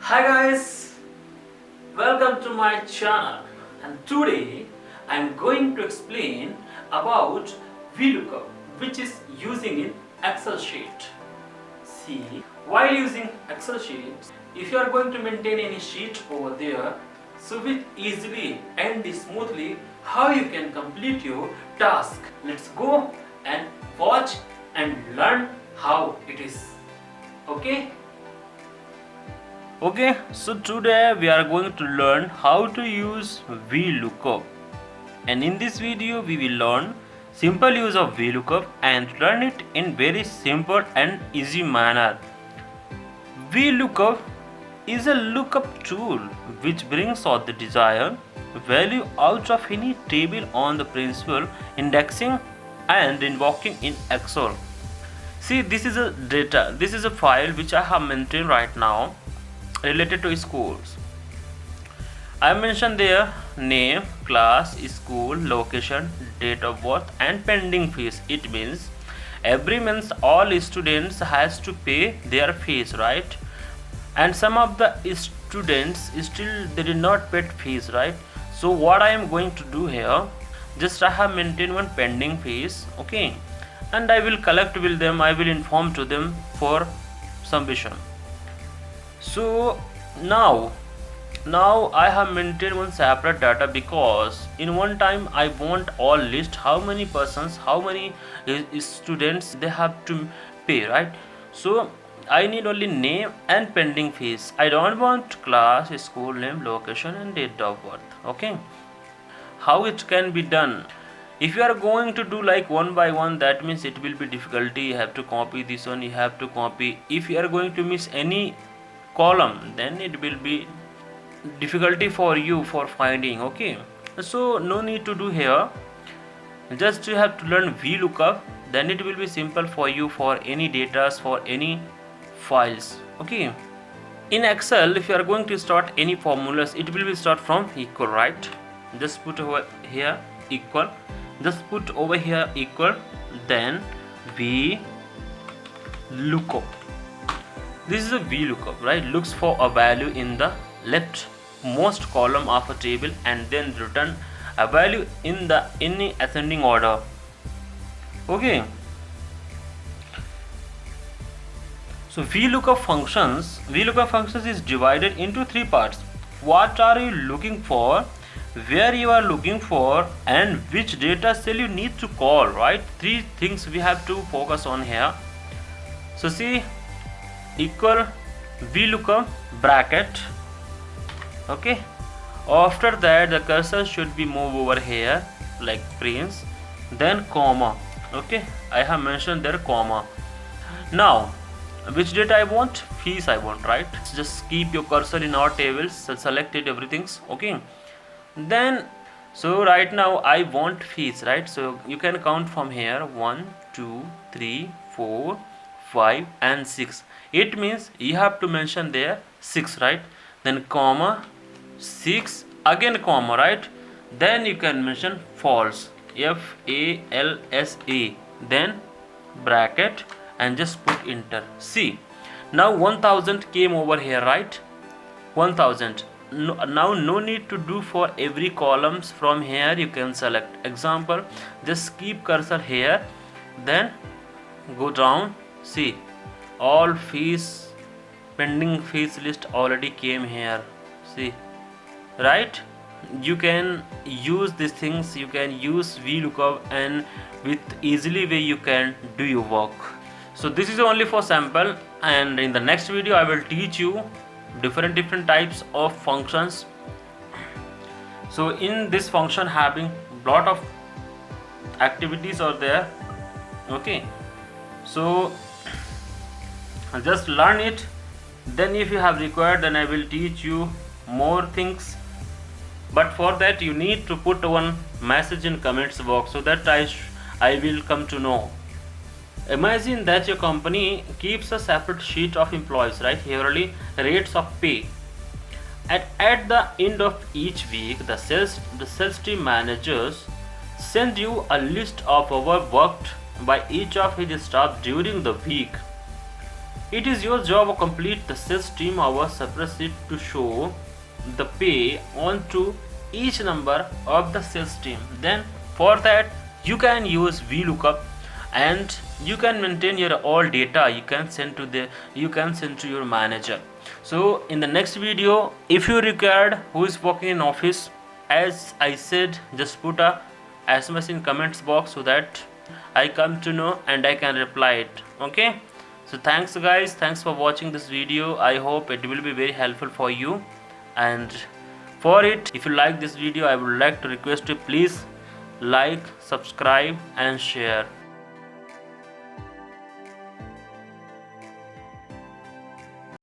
Hi guys, welcome to my channel, and today I am going to explain about VLOOKUP, which is using in Excel sheet. See, while using Excel sheets, if you are going to maintain any sheet over there, so with easily and smoothly how you can complete your task. Let's go and watch and learn how it is. Okay? Okay, so today we are going to learn how to use VLOOKUP, and in this video we will learn simple use of VLOOKUP and learn it in very simple and easy manner. VLOOKUP is a lookup tool which brings out the desired value out of any table on the principle indexing and invoking in Excel. See, this is a data, this is a file which I have maintained right now related to schools. I mentioned there name, class, school, location, date of birth and pending fees. It means every month all students has to pay their fees, right? And some of the students still they did not pay fees, right? So what I am going to do here, just I have maintained one pending fees, okay, and I will collect with them, I will inform to them for submission. So now I have maintained one separate data because in one time I want all list how many persons, how many students they have to pay, right? So I need only name and pending fees. I don't want class, school name, location and date of birth. Okay, how it can be done? If you are going to do like one by one, that means it will be difficulty. You have to copy this one, you have to copy. If you are going to miss any column, then it will be difficulty for you for finding. Okay, so no need to do here, just you have to learn VLOOKUP, then it will be simple for you for any data, for any files. Okay, in Excel if you are going to start any formulas, it will be start from equal, right? Just put over here equal, just put over here equal, then VLOOKUP. This is a VLOOKUP, right? Looks for a value in the leftmost column of a table and then return a value in the any ascending order. Okay. So VLOOKUP functions is divided into three parts. What are you looking for, where you are looking for, and which data cell you need to call, right? Three things we have to focus on here. So see, equal, VLOOKUP, bracket. Okay, after that the cursor should be moved over here like prince, then comma. Okay, I have mentioned there comma. Now which data I want? Fees I want, right? Just keep your cursor in our tables, select it, everything's okay. Then so right now I want fees, right? So you can count from here 1 2 3 4 5 and 6. It means you have to mention there 6, right? Then comma 6, again comma, right? Then you can mention false, FALSE, then bracket and just put enter. See, now 1000 came over here, right? 1000. Now no need to do for every columns. From here you can select. Example, just keep cursor here, then go down. See, all fees, pending fees list already came here. See, right? You can use these things, you can use VLOOKUP, and with easily way you can do your work. So this is only for sample, and in the next video I will teach you different types of functions. So in this function having lot of activities are there. Okay, so just learn it, then if you have required, then I will teach you more things, but for that you need to put one message in comments box so that I will come to know. Imagine that your company keeps a separate sheet of employees, right? Yearly rates of pay, and at the end of each week the sales team managers send you a list of hours worked by each of his staff during the week. It is your job to complete the sales team hour spreadsheet to show the pay onto each number of the sales team. Then for that you can use VLOOKUP, and you can maintain your all data. You can send to your manager. So in the next video, if you required who is working in office, as I said, just put a SMS in comments box so that I come to know and I can reply it. Okay, so thanks guys, thanks for watching this video. I hope it will be very helpful for you, and for it, if you like this video, I would like to request you, please like, subscribe and share.